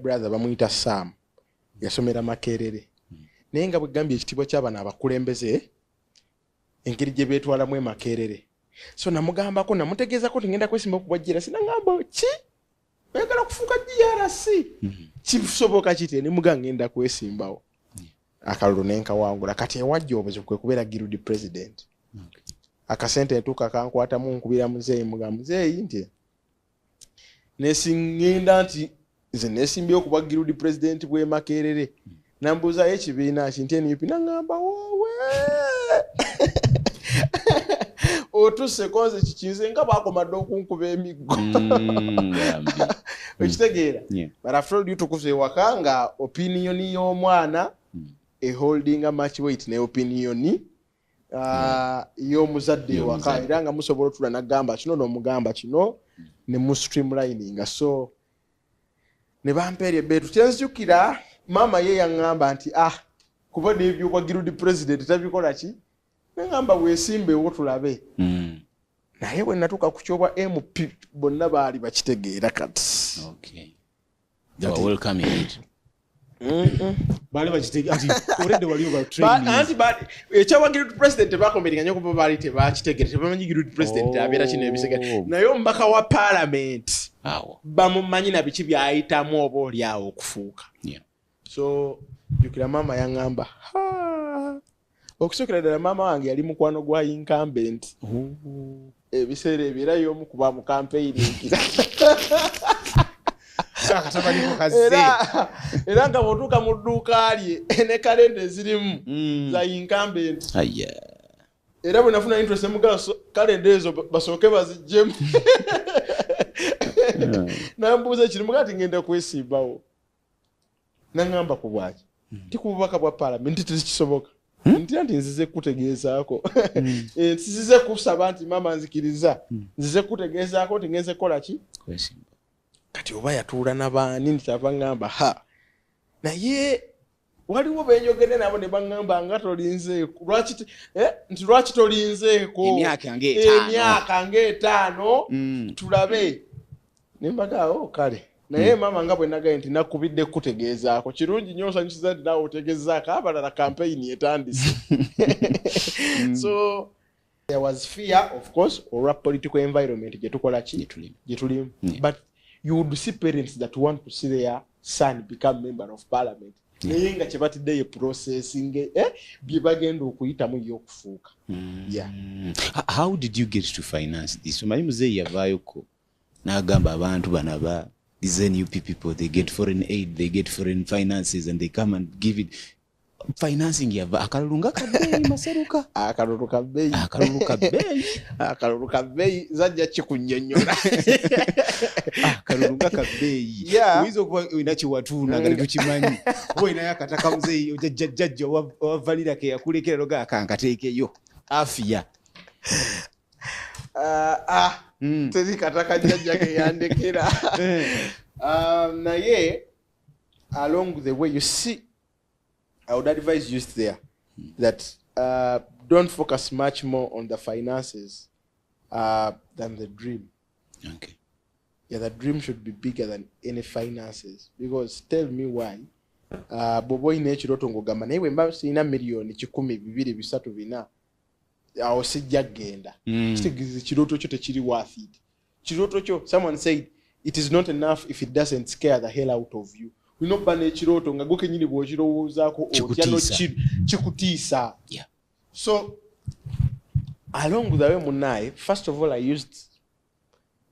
brother bamuyita Sam yasomera Makerere naye nga bwegambye ekitibwa ky'abana abakulembeze engeri gye beetwalamu e Makerere so namugambako namutegeezako tingenda kwesimba okubwajjira sinangamba ki oyagala kufuuka DRC kisoboka kiti nimuganga ngenda kwesimbawo akalulu nenkawangula kati ewajja obuzibu kwe kubeera Giroud president akasente ntuuka kankwatamu nkubira muzeeyi muga muzeeyi nti nesingenda nti nze nesimbye okuba Giroud president bwe Makerere nambuuzayo ekibiina ki nti NUP nangamba wowe otuse konze kikinze nga bakomadde okunkuba emiggo ekitegeera but after all tukuze wakanga opinion y'omwana a holding a much weight ne opinion y'omuzadde waka era nga musobola tula nagamba kino n'omugamba kino ne mu streamlining so ne bampeerye betu tenzijukira mama ye yaŋŋamba nti kuba n'ebyo kwa Giroud president tabikola ki ngamba weesimbewo tulabe naye bwe natuuka ku kyobwa MP bonna baali bakitegeera kati they were welcoming it bali bakitegeera ati already waliyo ba training ekyawa Giroud president bakomerenganya kuba baali tebakitegeera tebamanyi Giroud president abeera kino ebisiga naye omubaka wa parliament bamumanyi na biki byayitamu oba oli awo okufuuka so jukira mama yaŋŋamba okusookera ddala maama wange yali mukwano gwa incumbent ebiseera ebyo era y'omu kuba mu campaigning era nga bw'otuuka mu dduuka lye ne kalenda ezirimu za incumbent era bwe nafuna interest emugala kalenda ezo basooke baziggyemu nambuuza ekirimu kati ngenda kwesimbawo naŋŋamba ku bwaki ti ku bubaka bwa parliament tekisoboka nti nzize kutegeezaako nzize kusaba nti mama nzikiriza nzize kutegeezaako nti ngenze kola ki kati oba yatuula n'abaani nkyava ŋŋamba naye waliwo benjogedde nabo ne baŋŋamba nga tolinzeeko lwaki tolinzeeko emyaka nga5 tulabe ne mbagaawo kale naye mama nga bwe nagaye nti nakubidde kutegeezaako kirungi nnyo osanyusiza nti naawe otegeezaako abalala campaign etandise so there was fear of course or a political environment gye tukola ki gye tulimu but you would see parents that want to see their son become member of parliament naye nga kye batiddeyo processing bye bagenda okuyitamu y'okufuuka how did you get to finance this omanyi muzeeyi yavaayoko n'agamba abantu banaba these NUP people, they get foreign aid, they get foreign finances, and they come and give it financing. Akalulunga kabei maseruka. Akalulu kabei zajja chikunyonyola. Akalulunga kabei. Uizo kuba inachi watuna ngari tuchimanyi. Kuba inayakataka mzee jajja wavalira ke yakulekera loga akankateke yo. Afya. Tezi kataka jajja ke yandekera. Naye along the way you see I would advise youth there that don't focus much more on the finances than the dream. Okay. Yeah, the dream should be bigger than any finances because tell me why. Bobo ine ekiroto ngogamba naye bwe mba sina million 100 200 3 4 awo sijja genda kitegeeza kiroto kyo tekiri worth it. Kiroto kyo someone said it is not enough if it doesn't scare the hell out of you. We know bane kiroto nga goke nyini bw'okirowoozaako otya no kikutiisa. So along with the way munnaye, first of all I used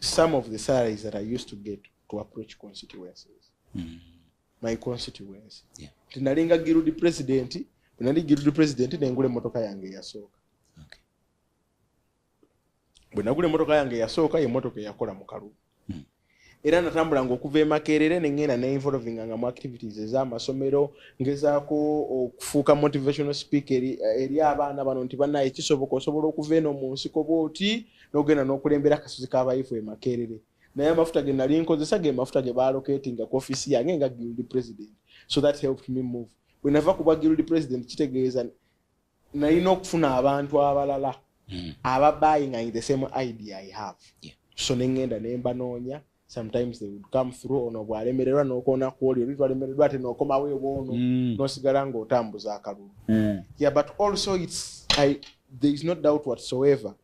some of the salaries that I used to get to approach constituencies. My constituency. Tinalinga Giroud president, nali Giroud president nengule motoka yange yasooka. Bwe nagule motoka yange yasooka ye motoka yakola mu Kalulu. Era natambula ng'okuva e Makerere nengenda ne involving nga mu activities ez'amasomero ngezaako okufuuka motivational speaker eri abaana bano nti bannaye kisoboka osobola okuva eno mu nsiko bw'oti n'ogenda n'okulembera akasozi k'abayifu e Makerere. Naye amafuta ge nali nkozesa ge mafuta ge baalocatinga ku office yange nga Giroud president. So that helped me move. Bwe nava ku bwa Giroud president kitegeeza nalina okufuna abantu abalala aba buying the same idea I have. So nengenda ne mbanoonya sometimes they would come through ono bwalemererwa n'okona kwoli oli twalemererwa ate n'okomawo ewoono n'osigala ng'otambuza akalulu. Yeah, but also there is no doubt whatsoever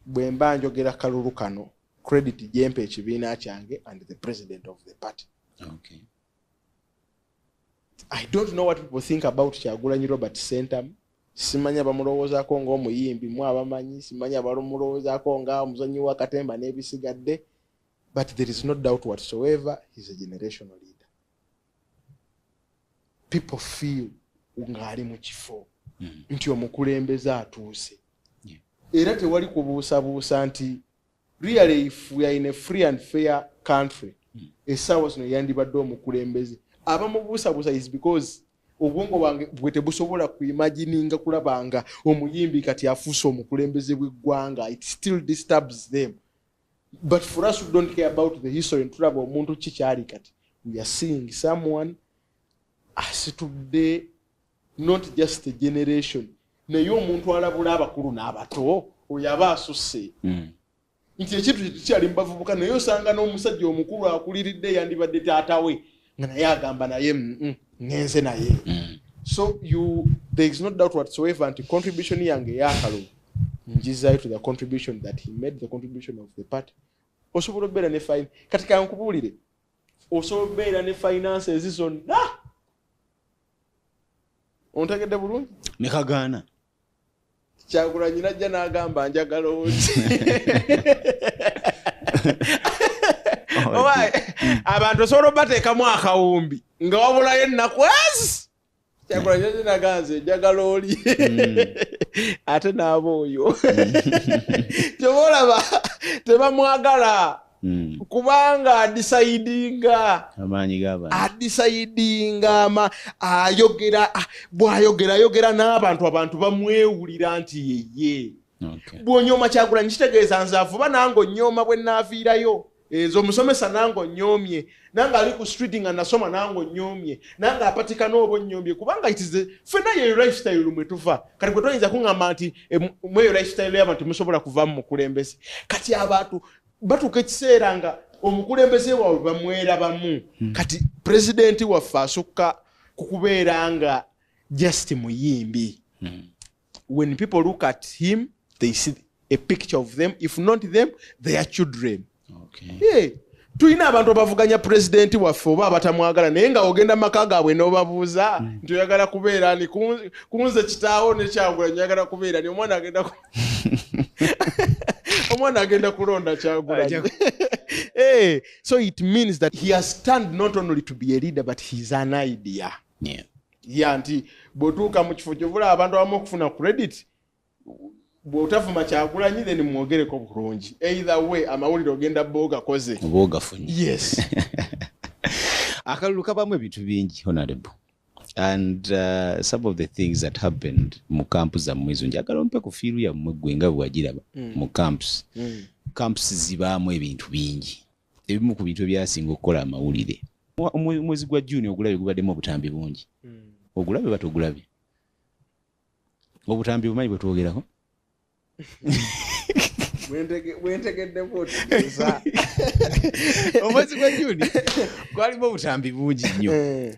bwe mba njogera kalulu kano credit jempe ekibiina kyange and the president of the party. Okay. I don't know what people think about Kyagulanyi Robert Sentam. Simanya bamulowoozaako ng'omuyimbi mu abamanyi, simanya balumulowoozaako nga omuzannyi wa katemba n'ebisigadde, but there is no doubt whatsoever he's a generational leader. People feel ng'ali mu kifo nti omukulembeze atuuse. Era tewali kubuusabuusa nti really if we are in a free and fair country essaawa zino yandibadde omukulembeze. Abamubuusabuusa is because obwongo bwange bwe tebusobola kuimagininga kulabanga omuyimbi kati afuuse omukulembeze bw'eggwanga. It still disturbs them. But for us who don't care about the history ntulaba omuntu kikyali kati, we are seeing someone asitudde not just a generation naye omuntu alabula abakulu n'abato oyo aba asusse. Nti ekintu kikyali mu bavubuka naye osanga n'omusajja omukulu akuliridde yandibadde taatawe nga naye agamba naye ngenze naye. So there is no doubt whatsoever nti contribution yange yakalulu njizaayo to the contribution that he made, the contribution of the party. Osobola obeera ne fine kati kankubuulire, osobola obeera ne finances zonna ontegedde bulungi ne kagaana Kyagulanyi najja n'agamba njagala oti. Abantu osobola obateekamu akawumbi nga wabulayo ennaku ezi. Kyagulanyi najja n'aganze njagala oli ate n'aba oyo kyoboolaba tebamwagala kubanga adisaidinga bw'ayogera n'abantu bamwewulira nti yeye. Bw'onyooma Kyagulanyi kitegeeza nze avuba nange onyooma bwe naaviirayo. Ezo omusomesa nange onyoomye, nange ali ku street nga nasoma nange onyoomye, nange apatika n'oba onyoomye kubanga ffenna yeyo lifestyle mwe tuva. Kati bwe toyinza kuŋŋamba nti mweyo lifestyle y'abantu musobola kuvaamu mukulembeze. Kati abantu batuuka ekiseera nga omukulembeze waabwe bamwerabamu. Kati pulezidenti waffe asukka kukubeera nga just muyimbi. When people look at him, they see a picture of them, if not them, their children. Tulina abantu abavuganya pulezidenti waffe oba abatamwagala naye nga ogenda maka gaabwe n'obabuuza nti oyagala kubeera ni kunze kitaawo ne Kyagulanyi oyagala kubeera ni omwana agenda kulonda Kyagulanyi. So it means that he has turned not only to be a leader but he's an idea. Nti bw'otuuka mu kifo kyovula abantu abamu okufuna credit bw'otavuma Kyagulanyi then mwogereko bulungi. Either way amawulire ogenda boogakoze oba ogafunye. Yes. Akalulu kabamu ebintu bingi honorable, and some of the things that happened mu camps zammwe ezo njagala ompe ku fiiru yammwe ggwe nga bwagiraba mu camps. Camps zibaamu ebintu bingi, ebimu ku bintu ebyasinga okukola amawulire. Omwezi gwa June ogulabe gubaddemu obutambi bungi. Ogulabe batogulabe obutambi bumanyi bwe twogerako. Bwentegedde bwotegeeza omwezi gwa June gwalimu obutambi bungi nnyo,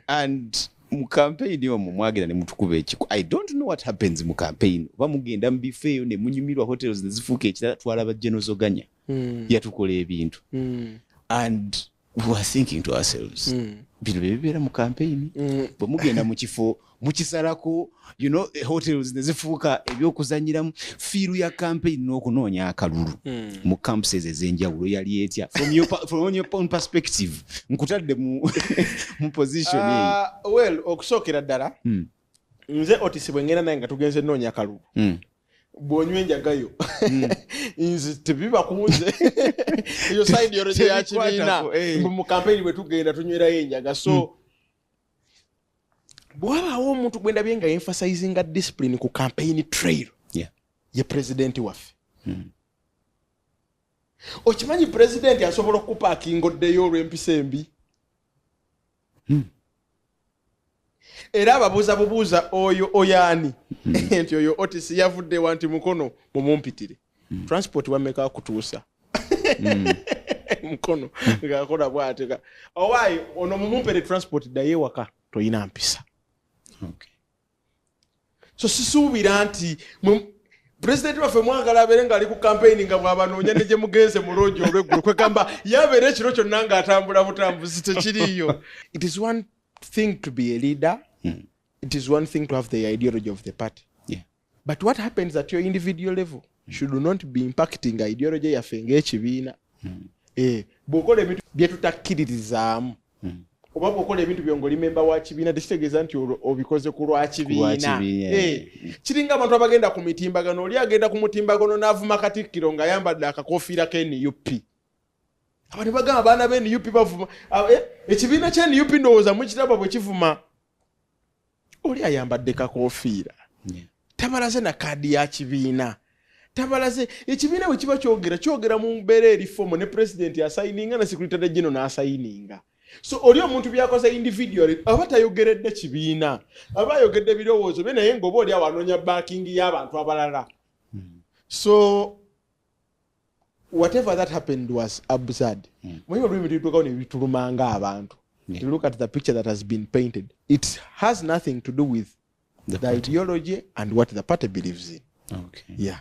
and mu campaign omwo mwagenda ne mutukuba ekiko. I don't know what happens mu campaign. Oba mugenda mu bifo eyo ne munyumirwa hotels ne zifuuka ekirala twalaba Genozoganya yatukola ebintu. And we were thinking to ourselves, bino bibeera mu campaign. Bwe mugenda mu kifo mukisalako, hotels ne zifuuka ebyokuzanyiramu, fiiru ya campaign n'okunoonya akalulu mu campuses ez'enjawulo yali etya from your own perspective? Nkutadde mu position eyo. Well, okusookera ddala nze Otis bwe ngenda naye nga tugenze nnoonya akalulu bw'onywa enjagayo nze tebiba kunze eyo side yoroje ya kibiina mu campaign bwe tugenda tunywerayo enjaga. So bw'abaawo omuntu gwe ndabye nga emphasizing discipline ku campaign trail ye pulezidenti waffe. Okimanyi pulezidenti asobola okupaakinga oddeyo olw'empisa embi. Era ababuuza bubuuza oyo oyani nti oyo Otis yavudde wanti mukono mumumpitire. Transport wameka kutuusa omukono ng'akola bw'ateka owaayi ono mumumpere transport ddayo ewaka toyina mpisa. Okay. So sisuubira nti pulezidenti waffe mwagala abeere ng'ali ku campaign nga bw'abanoonya ne gye mugenze mu loogi olw'eggulu kwegamba yabeera ekiro kyonna ng'atambula butambuzi tekiriiyo. It is one thing to be a leader. It is one thing to have the ideology of the party. Yeah. But what happens at your individual level should not be impacting ideology yaffe ng'ekibiina. Bw'okola ebintu bye tutakkiririzaamu oba bw'okola ebintu byongoli memba wa kibiina tekitegeeza nti obikoze ku lwa kibiina. Kiringa abantu abagenda ku mitimbagano oli agenda ku mutimbagano n'avuma Katikkiro ng'ayambadde akakofiira ke NUP. Abantu bagamba abaana be NUP bavuma ekibiina kya NUP ndowooza mukiraba bwe kivuma oli ayambadde kakofiira. Tabalaze na kaadi ya kibiina. Tabalaze ekibiina bwe kiba kyogera mu mbeera erifomu ne president asayininga na secretary general n'asayininga. So oli omuntu byakoze individually aba tayogeredde kibiina aba ayogedde birowoozo bye naye ng'oba oli awanoonya backing y'abantu abalala. So whatever that happened was absurd. When you read it abantu, you look at the picture that has been painted. It has nothing to do with the ideology and what the party believes in. Okay. Yeah.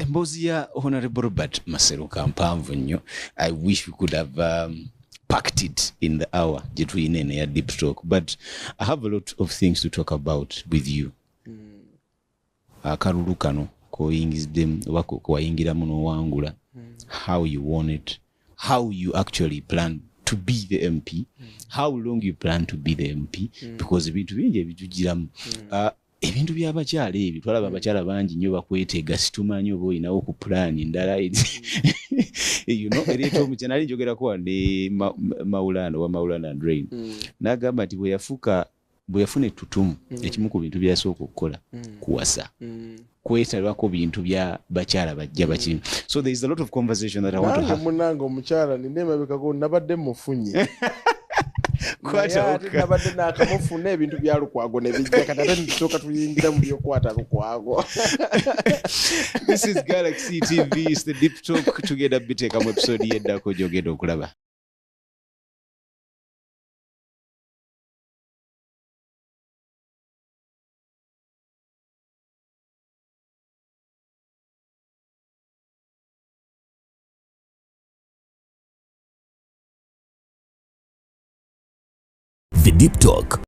Emboozi ya Honorable Robert Maseruka mpanvu nnyo. I wish we could have packed it in the hour gye tuyina eno ya deep talk, but I have a lot of things to talk about with you. Akalulu kano koyingiziddemu oba kwayingiramu n'owangula, how you won it, how you actually plan to be the MP, how long you plan to be the MP, because ebintu bingi ebitugiramu. Ebintu by'abakyala ebyo twalaba abakyala bangi nnyo bakweteega situmanyi oba olinawo ku pulaani ndala ereeta omukyala nali njogerako ne Maulana wa Maulana and Rain n'agamba nti bwe yafuna ettutumu ekimu ku bintu by'asooka okukola kuwasa kwetalako bintu bya bakyala bajja bakirimu. So there is a lot of conversation that I want to have. Munange omukyala nina emabekako nabadde mufunye nabadde nakamufuna ebintu bya Lukwago ne bijja kati ate tusooka tuyingira mu byokwata Lukwago. This is Galaxy TV. It's the Deep Talk. Tugenda biteekamu episode yeddako gy'ogenda okulaba. The Deep Talk.